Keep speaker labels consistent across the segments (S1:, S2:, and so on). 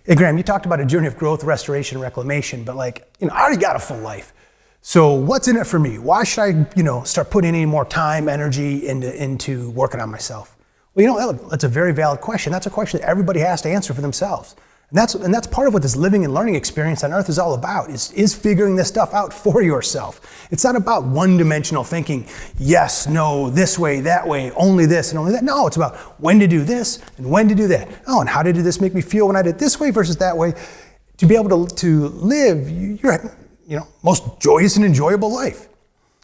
S1: Hey Graham, you talked about a journey of growth, restoration, reclamation, but I already got a full life. So what's in it for me? Why should I, start putting any more time, energy into working on myself? Well, that's a very valid question. That's a question that everybody has to answer for themselves. And that's part of what this living and learning experience on Earth is all about, is figuring this stuff out for yourself. It's not about one-dimensional thinking, yes, no, this way, that way, only this and only that. No, it's about when to do this and when to do that. Oh, and how did this make me feel when I did this way versus that way? To be able to live your most joyous and enjoyable life.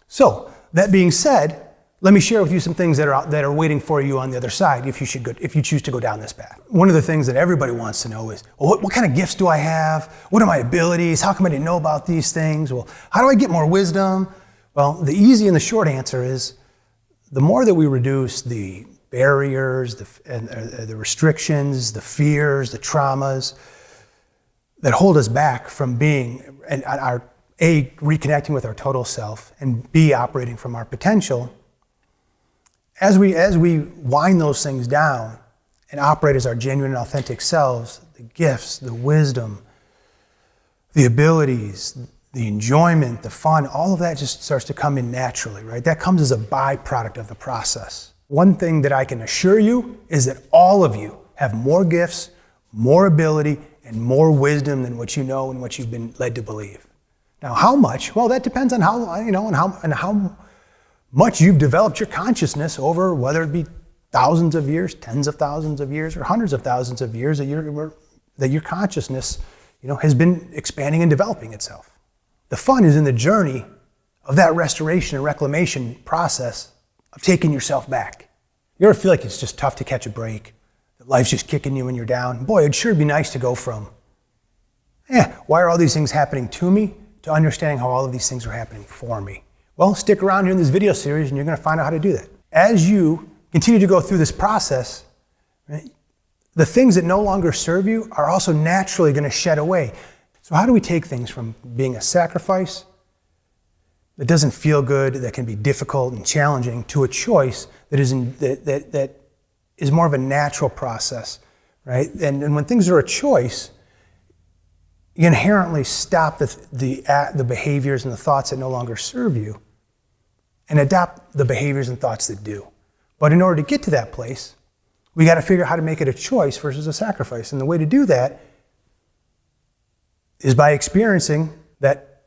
S1: So, that being said, let me share with you some things that are waiting for you on the other side if you choose to go down this path. One of the things that everybody wants to know is, well, what kind of gifts do I have? What are my abilities? How come I didn't know about these things? Well, how do I get more wisdom? Well, the easy and the short answer is, the more that we reduce the barriers, the restrictions, the fears, the traumas that hold us back from being, and A, reconnecting with our total self, and B, operating from our potential. As we wind those things down and operate as our genuine and authentic selves, the gifts, the wisdom, the abilities, the enjoyment, the fun, all of that just starts to come in naturally, right? That comes as a byproduct of the process. One thing that I can assure you is that all of you have more gifts, more ability, and more wisdom than what you know and what you've been led to believe. Now, how much? Well, that depends on how much you've developed your consciousness over, whether it be thousands of years, tens of thousands of years, or hundreds of thousands of years that your consciousness, has been expanding and developing itself. The fun is in the journey of that restoration and reclamation process of taking yourself back. You ever feel like it's just tough to catch a break? That life's just kicking you when you're down? Boy, it'd sure be nice to go from, why are all these things happening to me, to understanding how all of these things are happening for me. Well, stick around here in this video series and you're going to find out how to do that. As you continue to go through this process, right, the things that no longer serve you are also naturally going to shed away. So how do we take things from being a sacrifice that doesn't feel good, that can be difficult and challenging, to a choice that is more of a natural process, right? And when things are a choice, you inherently stop the behaviors and the thoughts that no longer serve you and adopt the behaviors and thoughts that do. But in order to get to that place, we got to figure out how to make it a choice versus a sacrifice. And the way to do that is by experiencing that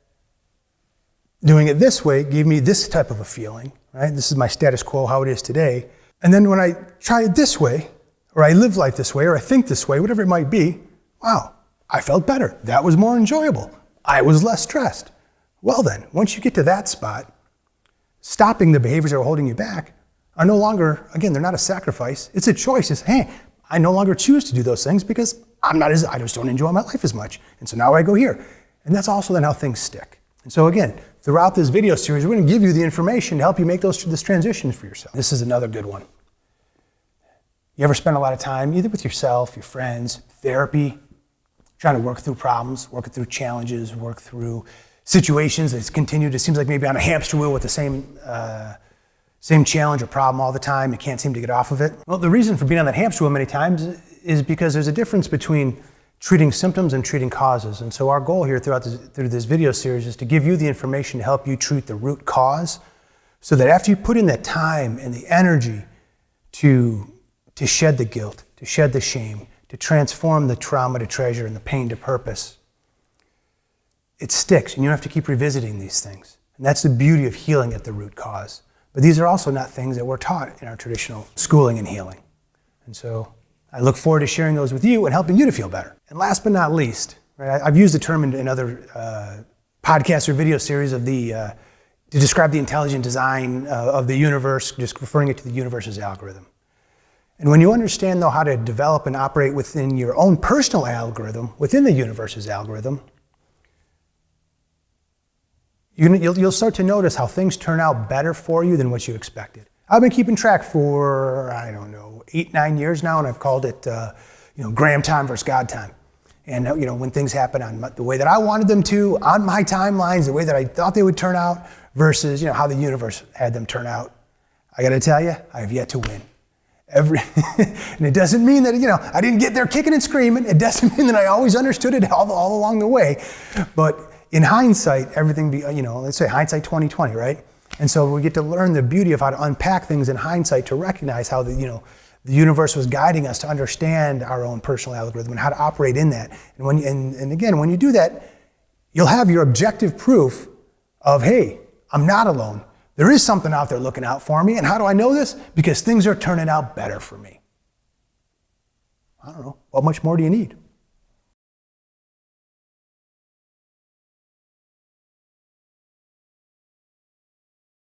S1: doing it this way gave me this type of a feeling, right? This is my status quo, how it is today. And then when I try it this way, or I live life this way, or I think this way, whatever it might be, wow, I felt better. That was more enjoyable. I was less stressed. Well then, once you get to that spot, stopping the behaviors that are holding you back are no longer, again, they're not a sacrifice. It's a choice. It's, hey, I no longer choose to do those things because I just don't enjoy my life as much. And so now I go here. And that's also then how things stick. And so again, throughout this video series, we're going to give you the information to help you make this transition for yourself. This is another good one. You ever spend a lot of time either with yourself, your friends, therapy, trying to work through problems, working through challenges, work through situations that's continued, it seems like maybe on a hamster wheel with the same challenge or problem all the time, you can't seem to get off of it? Well, the reason for being on that hamster wheel many times is because there's a difference between treating symptoms and treating causes. And so our goal here through this video series is to give you the information to help you treat the root cause, so that after you put in that time and the energy to shed the guilt, to shed the shame, to transform the trauma to treasure and the pain to purpose, it sticks, and you don't have to keep revisiting these things. And that's the beauty of healing at the root cause. But these are also not things that we're taught in our traditional schooling and healing. And so I look forward to sharing those with you and helping you to feel better. And last but not least, right, I've used the term in other podcasts or video series to describe the intelligent design of the universe, just referring it to the universe's algorithm. And when you understand, though, how to develop and operate within your own personal algorithm, within the universe's algorithm, you'll start to notice how things turn out better for you than what you expected. I've been keeping track for, 8-9 years now, and I've called it, Graham time versus God time. And, when things happen on the way that I wanted them to, on my timelines, the way that I thought they would turn out, versus, how the universe had them turn out. I got to tell you, I have yet to win. And it doesn't mean that, I didn't get there kicking and screaming. It doesn't mean that I always understood it all along the way. But in hindsight, everything, let's say hindsight 2020, right? And so we get to learn the beauty of how to unpack things in hindsight to recognize how the universe was guiding us to understand our own personal algorithm and how to operate in that. And again, when you do that, you'll have your objective proof of, hey, I'm not alone. There is something out there looking out for me. And how do I know this? Because things are turning out better for me. I don't know. What much more do you need?